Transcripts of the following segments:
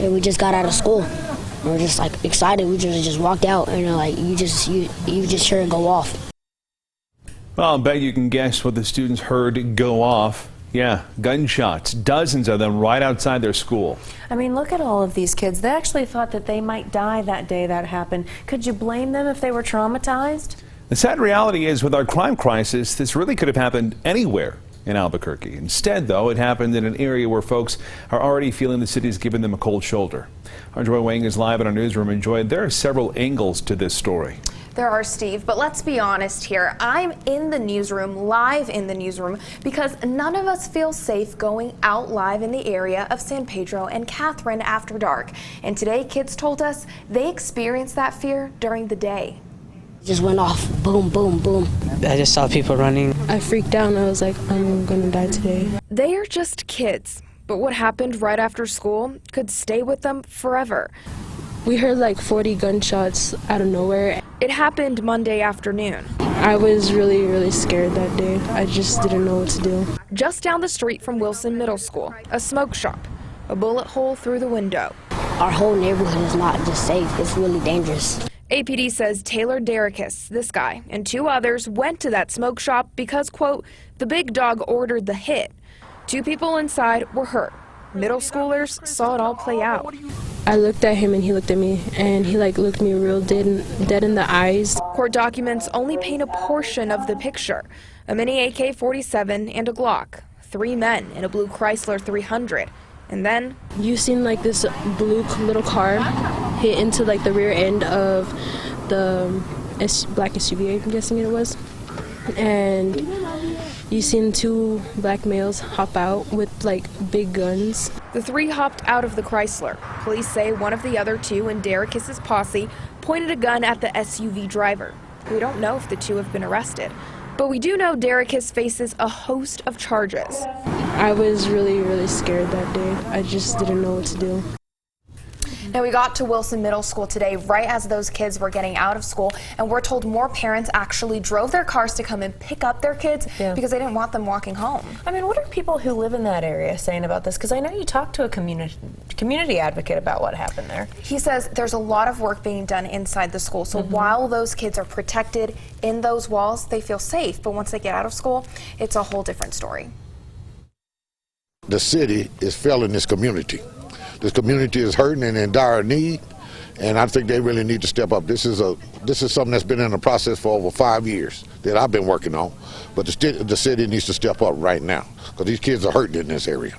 and we just got out of school. We were just like excited. We just walked out, and like you just hear it go off. Well, I bet you can guess what the students heard go off. Yeah, gunshots, dozens of them right outside their school. I mean, look at all of these kids. They actually thought that they might die that day that happened. Could you blame them if they were traumatized? The sad reality is, with our crime crisis, this really could have happened anywhere in Albuquerque. Instead, though, it happened in an area where folks are already feeling the city's giving them a cold shoulder. Our joywang is live in our newsroom, and Joy, there are several angles to this story. There are, Steve, but let's be honest here. I'm in the newsroom, live in the newsroom, because none of us feel safe going out live in the area of San Pedro and Catherine after dark. And today, kids told us they experienced that fear during the day. It just went off, boom, boom, boom. I just saw people running. I freaked out and I was like, I'm gonna die today. They are just kids, but what happened right after school could stay with them forever. We heard like 40 gunshots out of nowhere. It happened Monday afternoon. I was really scared that day. I just didn't know what to do. Just down the street from Wilson Middle School, a smoke shop, a bullet hole through the window. Our whole neighborhood is not just safe. It's really dangerous. APD says Taylor Derrickus, this guy, and two others went to that smoke shop because, quote, the big dog ordered the hit. 2 people inside were hurt. Middle schoolers saw it all play out. I looked at him and he looked at me, and he like looked me real dead in the eyes. Court documents only paint a portion of the picture. A mini AK-47 and a Glock. 3 men in a blue Chrysler 300. And then you seen like this blue little car hit into like the rear end of the black SUV, I'm guessing it was. And you seen 2 black males hop out with like big guns. The 3 hopped out of the Chrysler. Police say one of the other 2 in Derrickus' posse pointed a gun at the SUV driver. We don't know if the 2 have been arrested, but we do know Derrickus faces a host of charges. I was really scared that day. I just didn't know what to do. Now, we got to Wilson Middle School today right as those kids were getting out of school, and we're told more parents actually drove their cars to come and pick up their kids because they didn't want them walking home. I mean, what are people who live in that area saying about this? Because I know you talked to a community advocate about what happened there. He says there's a lot of work being done inside the school, so while those kids are protected in those walls, they feel safe, but once they get out of school, it's a whole different story. The city is failing this community. This community is hurting and in dire need, and I think they really need to step up. This is something that's been in the process for over 5 years that I've been working on, but the city needs to step up right now because these kids are hurting in this area.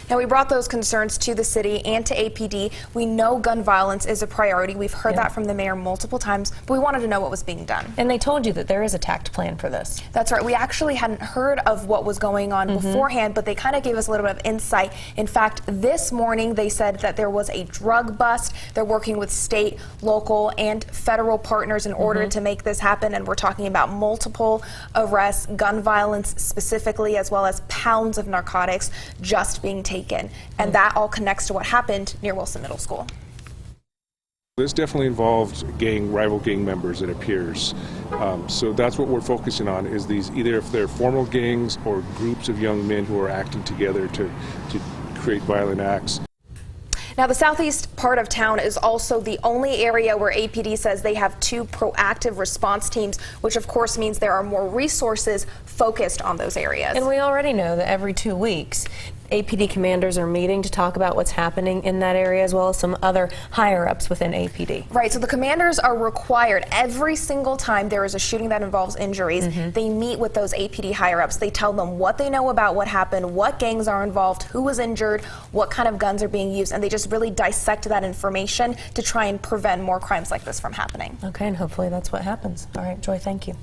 Now, we brought those concerns to the city and to APD. We know gun violence is a priority. We've heard that from the mayor multiple times, but we wanted to know what was being done. And they told you that there is a tact plan for this. That's right. We actually hadn't heard of what was going on beforehand, but they kind of gave us a little bit of insight. In fact, this morning they said that there was a drug bust. They're working with state, local, and federal partners in order to make this happen, and we're talking about multiple arrests, gun violence specifically, as well as pounds of narcotics just being taken. And that all connects to what happened near Wilson Middle School. This definitely involved rival gang members, it appears. So that's what we're focusing on, is these, either if they're formal gangs or groups of young men who are acting together to create violent acts. Now, the southeast part of town is also the only area where APD says they have 2 proactive response teams, which of course means there are more resources focused on those areas. And we already know that every 2 weeks, APD commanders are meeting to talk about what's happening in that area, as well as some other higher-ups within APD. Right, so the commanders are required every single time there is a shooting that involves injuries. They meet with those APD higher-ups. They tell them what they know about what happened, what gangs are involved, who was injured, what kind of guns are being used, and they just really dissect that information to try and prevent more crimes like this from happening. Okay, and hopefully that's what happens. All right, Joy, thank you.